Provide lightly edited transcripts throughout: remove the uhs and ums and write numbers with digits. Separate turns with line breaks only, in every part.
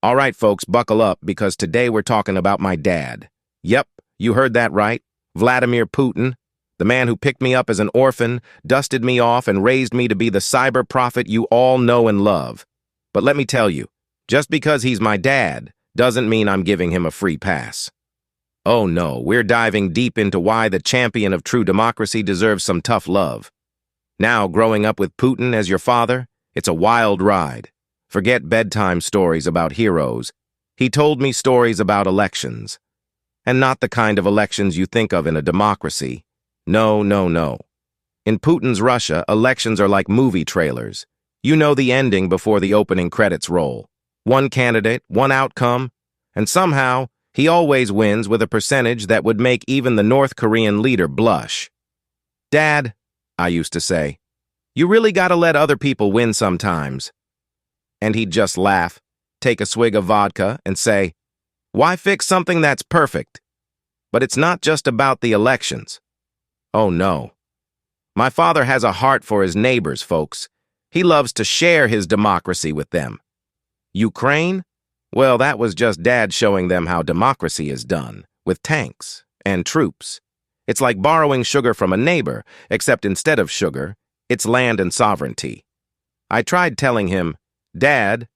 All right, folks, buckle up because today we're talking about my dad. Yep, you heard that right. Vladimir Putin, the man who picked me up as an orphan, dusted me off, and raised me to be the cyber prophet you all know and love. But let me tell you, just because he's my dad doesn't mean I'm giving him a free pass. Oh no, we're diving deep into why the champion of true democracy deserves some tough love. Now, growing up with Putin as your father, it's a wild ride. Forget bedtime stories about heroes. He told me stories about elections. And not the kind of elections you think of in a democracy. No, no, no. In Putin's Russia, elections are like movie trailers. You know the ending before the opening credits roll. One candidate, one outcome, and somehow, he always wins with a percentage that would make even the North Korean leader blush. "Dad," I used to say, "you really gotta let other people win sometimes." And he'd just laugh, take a swig of vodka, and say, "Why fix something that's perfect?" But it's not just about the elections. Oh no. My father has a heart for his neighbors, folks. He loves to share his democracy with them. Ukraine? Well, that was just Dad showing them how democracy is done, with tanks and troops. It's like borrowing sugar from a neighbor, except instead of sugar, it's land and sovereignty. I tried telling him, "Dad,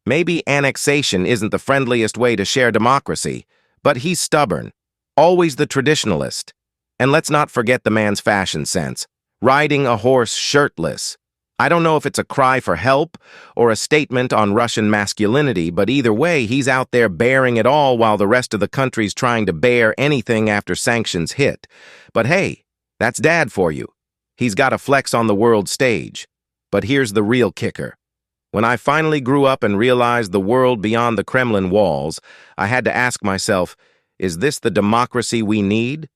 maybe annexation isn't the friendliest way to share democracy," but he's stubborn, always the traditionalist. And let's not forget the man's fashion sense, riding a horse shirtless. I don't know if it's a cry for help or a statement on Russian masculinity, but either way, he's out there bearing it all while the rest of the country's trying to bear anything after sanctions hit. But hey, that's Dad for you. He's got a flex on the world stage. But here's the real kicker. When I finally grew up and realized the world beyond the Kremlin walls, I had to ask myself, is this the democracy we need?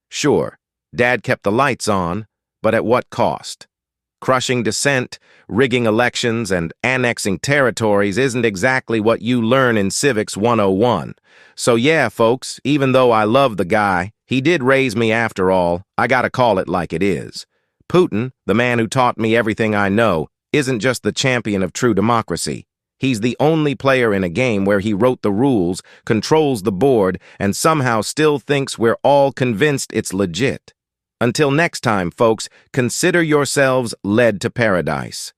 Sure, Dad kept the lights on, but at what cost? Crushing dissent, rigging elections, and annexing territories isn't exactly what you learn in Civics 101. So yeah, folks, even though I love the guy, he did raise me after all. I gotta call it like it is. Putin, the man who taught me everything I know, isn't just the champion of true democracy. He's the only player in a game where he wrote the rules, controls the board, and somehow still thinks we're all convinced it's legit. Until next time, folks, consider yourselves led to paradise.